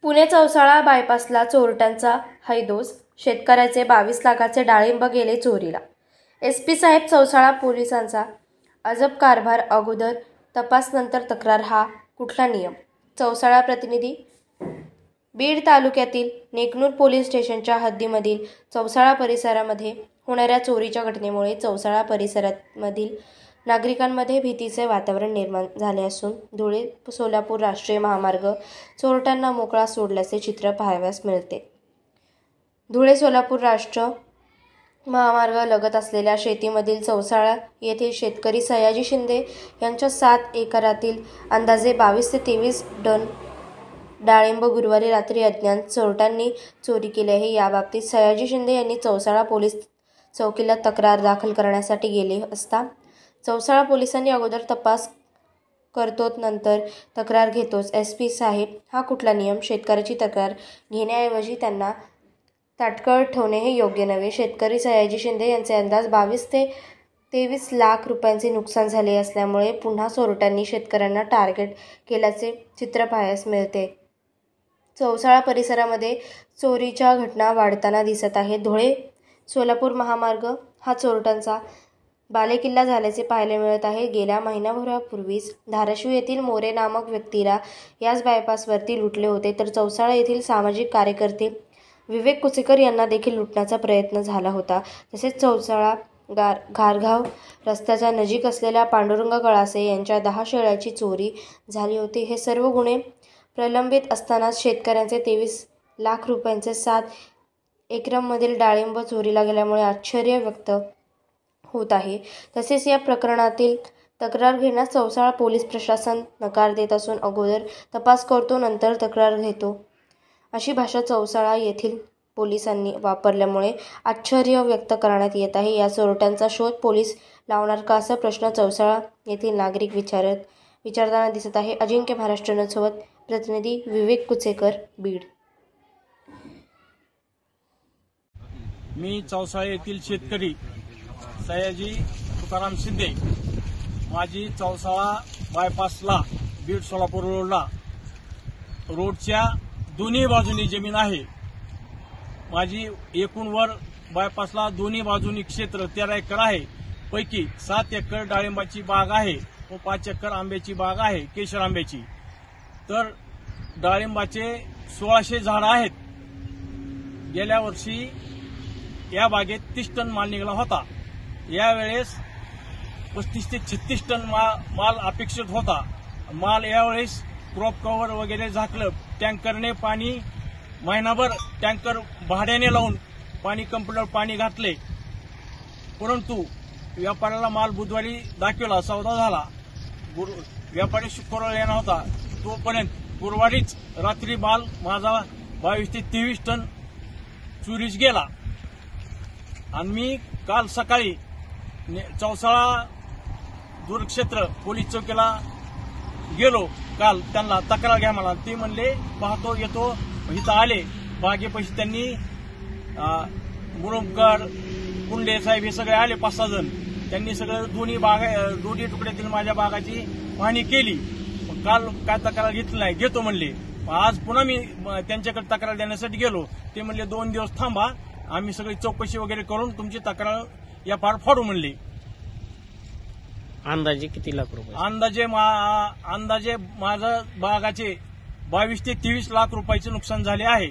पुणे चौसाळा बायपासला चोरट्यांचा हैदोस, शेतकऱ्याचे 22 लाखाचे डाळिंब गेले चोरीला. एसपी साहेब चौसाळा पोलिसांचा अजब कारभार, अगोदर तपास नंतर तक्रार, हा कुठला नियम? चौसाळा प्रतिनिधी. बीड तालुक्यातील नेकनूर पोलीस स्टेशनच्या हद्दीमधील चौसाळा परिसरामध्ये होणाऱ्या चोरीच्या घटनेमुळे चौसाळा परिसरामधील नागरिकांमध्ये भीतीचे वातावरण निर्माण झाले असून धुळे सोलापूर राष्ट्रीय महामार्ग चोरट्यांना मोकळा सोडल्याचे चित्र पाहावयास मिळते. धुळे सोलापूर राष्ट्रीय महामार्ग लगत असलेल्या शेतीमधील चौसाळा येथील शेतकरी सयाजी शिंदे यांच्या 7 एकरातील अंदाजे 22 ते 23 टन डाळिंब गुरुवारी रात्री अज्ञात चोरट्यांनी चोरी केली आहे. याबाबतीत सयाजी शिंदे यांनी चौसाळा पोलीस चौकीला तक्रार दाखल करण्यासाठी गेले असता चौसाळा पोलिसांनी अगोदर तपास करतोच नंतर तक्रार घेतोच. एसपी साहेब, हा कुठला नियम? शेतकऱ्याची तक्रार घेण्याऐवजी त्यांना ताटकळत ठेवणे हे योग्य नव्हे. शेतकरी सयाजी शिंदे यांचे अंदाज 22 ते 23 लाख रुपयांचे नुकसान झाले असल्यामुळे पुन्हा चोरट्यांनी शेतकऱ्यांना टार्गेट केल्याचे चित्र पाहायला मिळते. चौसाळा परिसरामध्ये चोरीच्या घटना वाढताना दिसत आहेत. धुळे सोलापूर महामार्ग हा चोरट्यांचा बालेकिल्ला झाल्याचे पाहायला मिळत आहे. गेल्या महिनाभरापूर्वीच धाराशिव येथील मोरे नामक व्यक्तीला याच बायपासवरती लुटले होते, तर चौसाळा येथील सामाजिक कार्यकर्ते विवेक कुचेकर यांना देखील लुटण्याचा प्रयत्न झाला होता. तसेच चौसाळा घारगाव रस्त्याच्या नजीक असलेल्या पांडुरंग कळासे यांच्या 10 शेळ्याची चोरी झाली होती. हे सर्व गुन्हे प्रलंबित असतानाच शेतकऱ्यांचे 23 लाख रुपयांचे 7 एकरांमधील डाळिंब चोरीला गेल्यामुळे आश्चर्य व्यक्त होत आहे. तसेच या प्रकरणातील तक्रार घेण्यास चौसाळा पोलीस प्रशासन नकार देत असून अगोदर तपास करतो नंतर तक्रार घेतो अशी भाषा चौसाळा येथील पोलिसांनी वापरल्यामुळे आश्चर्य व्यक्त करण्यात येत आहे. या चोरट्यांचा शोध पोलीस लावणार का, असा प्रश्न चौसाळा येथील नागरिक विचारताना दिसत आहे. अजिंक्य महाराष्ट्र न्यूजसोबत प्रतिनिधी विवेक कुचेकर, बीड. मी चौसाळा येथील शेतकरी सयाजी तुकाराम शिंदे. माझी चौसाळा बायपासला बीड सोलापूर रोडच्या दोन्ही बाजूनी जमीन आहे. माझी एकूण वर बायपासला दोन्ही बाजूनी क्षेत्र 13 एकर आहे. पैकी 7 एकर डाळिंबाची बाग आहे व 5 एकर आंब्याची बाग आहे, केशर आंब्याची. तर डाळिंबाचे 1600 झाडं आहेत. गेल्या वर्षी या बागेत 30 टन माल निघाला होता. यावेळेस 35 ते 36 टन माल अपेक्षित होता. माल यावेळेस क्रॉप कव्हर वगैरे झाकलं. टँकरने पाणी महिनाभर टँकर भाड्याने लावून कंपनीवर पाणी घातले, परंतु व्यापाऱ्याला माल बुधवारी दाखवला, सौदा झाला. व्यापारी शुक्रवार येणार होता, तोपर्यंत गुरुवारीच रात्री माल माझा 22 ते 23 टन चोरीस गेला. आणि मी काल सकाळी चौसाळा दूरक्षेत्र पोलीस चौकीला गेलो. काल त्यांना तक्रार घ्या मला, ते म्हणले पाहतो येतो. इथं आले, बागेपाशी त्यांनी मुरुमकर, कुंडे साहेब हे सगळे आले, 5-6 जण. त्यांनी सगळं दोन्ही तुकड्यातील माझ्या बागाची पाहणी केली. काल काय तक्रार घेतली नाही, घेतो म्हणले. आज पुन्हा मी त्यांच्याकडे तक्रार देण्यासाठी गेलो. ते म्हणले 2 दिवस थांबा, आम्ही सगळी चौकशी वगैरे करून तुमची तक्रार FIR फाडू म्हणले. अंदाजे किती लाख रुपये? अंदाजे माझ्या बागाचे 22 ते 23 लाख रुपयाचे नुकसान झाले आहे.